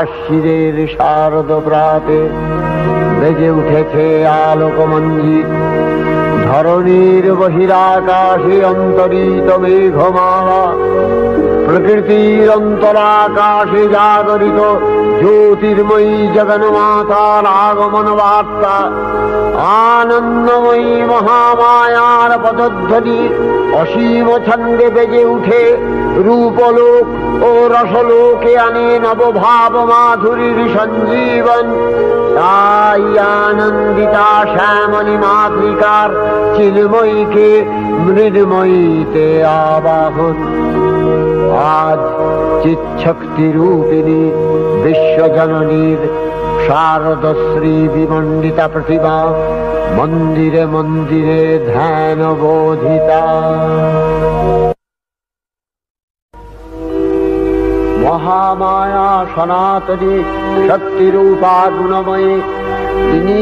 আশ্বিনের শারদ প্রাতে বেজে উঠেছে আলোকমঞ্জিত। ধরণীর বহিরাকাশে অন্তরিত মেঘমালা, প্রকৃতির অন্তরাকাশে জাগরিত জ্যোতির্ময়ী জগন্মাতার আগমন বার্তা। আনন্দময়ী মহামায়ার পদধ্বনি অসীম ছন্দে বেজে উঠে রূপলোক ও রসলোকে আনে নবভাব মাধুরীর সঞ্জীবন। তাই আনন্দিতা শ্যামলী মাতৃকার চিন্ময়ীকে মৃন্ময়ীতে আবাহন। আজ চিৎশক্তি রূপিণী বিশ্বজননীর শারদশ্রী বিমণ্ডিতা প্রতিমা মন্দিরে মন্দিরে ধ্যান বোধিতা। মহামায়া সনাতনী শক্তিরূপা গুণময়ী, তিনি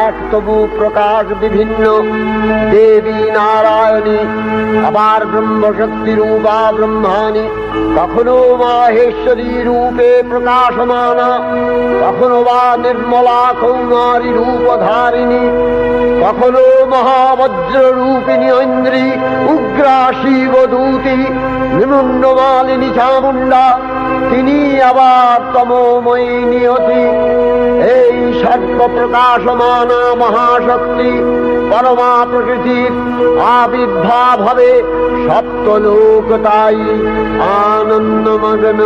এক তবু প্রকাশ বিভিন্ন দেবী নারায়ণী, আবার ব্রহ্মশক্তি রূপা ব্রহ্মাণী, কখনো মাহেশ্বরী রূপে প্রকাশমানা, কখনো বা নির্মলা কৌমারী রূপধারিণী, কখনো মহাবজ্র রূপিণী ঐন্দ্রী, উগ্রা শিবদূতি, নিমুন্নমালিনী চামুণ্ডা, তিনি আবার তমোময়ী নিয়তি। এই সর্বপ্রকাশমানা মহাশক্তি পরমা প্রকৃতির আবির্ভাব হবে সপ্তলোক তাই আনন্দমগ্ন।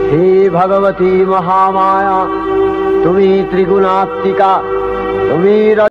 হে ভগবতী মহামায়া, তুমি ত্রিগুণাত্মিকা, তুমি